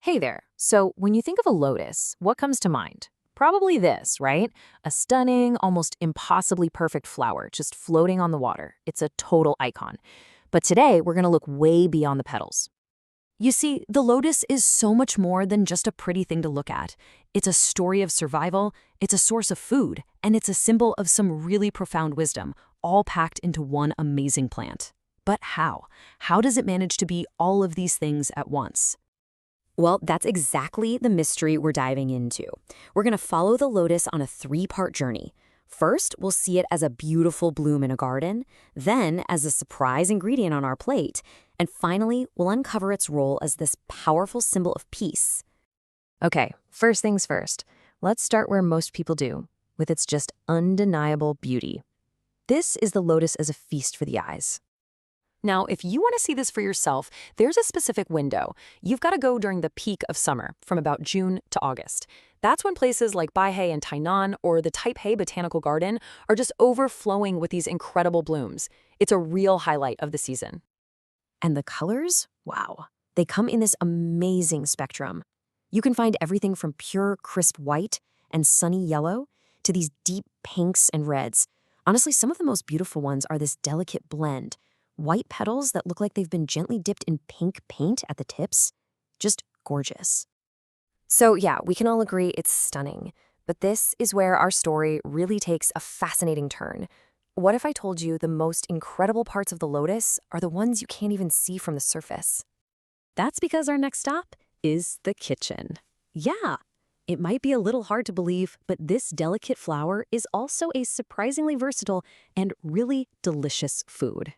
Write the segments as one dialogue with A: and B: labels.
A: Hey there. So, when you think of a lotus, what comes to mind? Probably this, right? A stunning, almost impossibly perfect flower just floating on the water. It's a total icon. But today, we're going to look way beyond the petals. You see, the lotus is so much more than just a pretty thing to look at. It's a story of survival, it's a source of food, and it's a symbol of some really profound wisdom, all packed into one amazing plant. But how? How does it manage to be all of these things at once?
B: Well, that's exactly the mystery we're diving into. We're going to follow the lotus on a three-part journey. First, we'll see it as a beautiful bloom in a garden, then as a surprise ingredient on our plate, and finally, we'll uncover its role as this powerful symbol of peace.
A: Okay, first things first. Let's start where most people do, with its just undeniable beauty. This is the lotus as a feast for the eyes. Now, if you want to see this for yourself, there's a specific window. You've got to go during the peak of summer, from about June to August. That's when places like Baihei and Tainan or the Taipei Botanical Garden are just overflowing with these incredible blooms. It's a real highlight of the season.
B: And the colors? Wow. They come in this amazing spectrum. You can find everything from pure, crisp white and sunny yellow to these deep pinks and reds. Honestly, some of the most beautiful ones are this delicate blend. White petals that look like they've been gently dipped in pink paint at the tips. Just gorgeous. So yeah, we can all agree it's stunning. But this is where our story really takes a fascinating turn. What if I told you the most incredible parts of the lotus are the ones you can't even see from the surface? That's because our next stop is the kitchen. Yeah, it might be a little hard to believe, but this delicate flower is also a surprisingly versatile and really delicious food.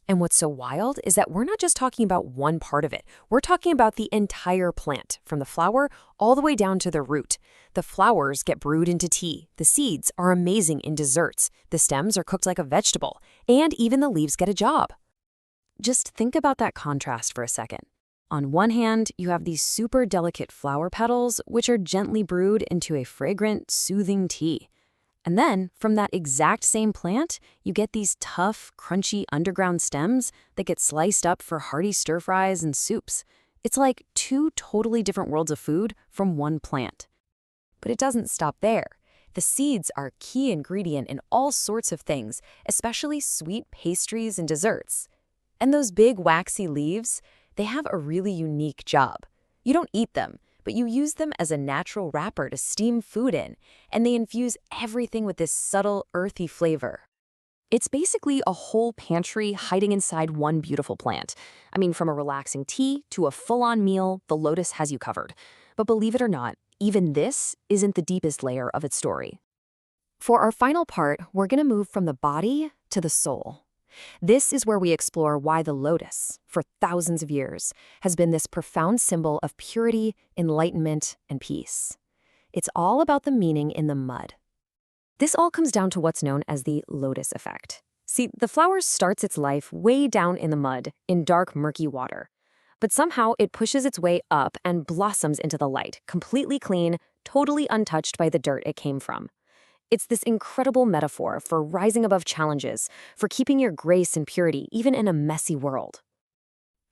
B: And what's so wild is that we're not just talking about one part of it. We're talking about the entire plant, from the flower all the way down to the root. The flowers get brewed into tea. The seeds are amazing in desserts. The stems are cooked like a vegetable. And even the leaves get a job. Just think about that contrast for a second. On one hand, you have these super delicate flower petals, which are gently brewed into a fragrant, soothing tea. And then, from that exact same plant, you get these tough, crunchy underground stems that get sliced up for hearty stir-fries and soups. It's like two totally different worlds of food from one plant. But it doesn't stop there. The seeds are a key ingredient in all sorts of things, especially sweet pastries and desserts. And those big, waxy leaves, they have a really unique job. You don't eat them, but you use them as a natural wrapper to steam food in, and they infuse everything with this subtle, earthy flavor. It's basically a whole pantry hiding inside one beautiful plant. I mean, from a relaxing tea to a full-on meal, the lotus has you covered. But believe it or not, even this isn't the deepest layer of its story. For our final part, we're going to move from the body to the soul. This is where we explore why the lotus, for thousands of years, has been this profound symbol of purity, enlightenment, and peace. It's all about the meaning in the mud. This all comes down to what's known as the lotus effect. See, the flower starts its life way down in the mud, in dark, murky water. But somehow it pushes its way up and blossoms into the light, completely clean, totally untouched by the dirt it came from. It's this incredible metaphor for rising above challenges, for keeping your grace and purity even in a messy world.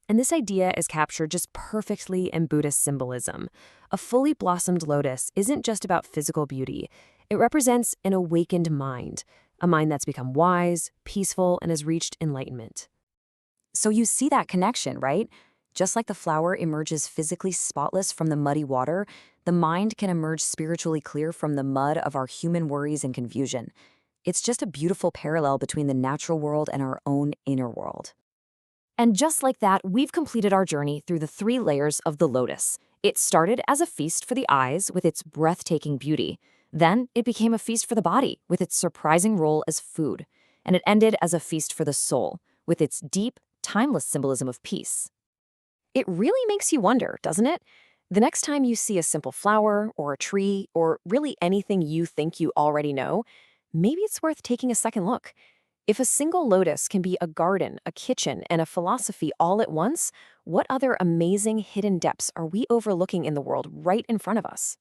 B: And this idea is captured just perfectly in Buddhist symbolism. A fully blossomed lotus isn't just about physical beauty. It represents an awakened mind, a mind that's become wise, peaceful, and has reached enlightenment. So you see that connection, right? Just like the flower emerges physically spotless from the muddy water, the mind can emerge spiritually clear from the mud of our human worries and confusion. It's just a beautiful parallel between the natural world and our own inner world. And just like that, we've completed our journey through the three layers of the lotus. It started as a feast for the eyes with its breathtaking beauty. Then it became a feast for the body with its surprising role as food. And it ended as a feast for the soul with its deep, timeless symbolism of peace. It really makes you wonder, doesn't it? The next time you see a simple flower or a tree or really anything you think you already know, maybe it's worth taking a second look. If a single lotus can be a garden, a kitchen, and a philosophy all at once, what other amazing hidden depths are we overlooking in the world right in front of us?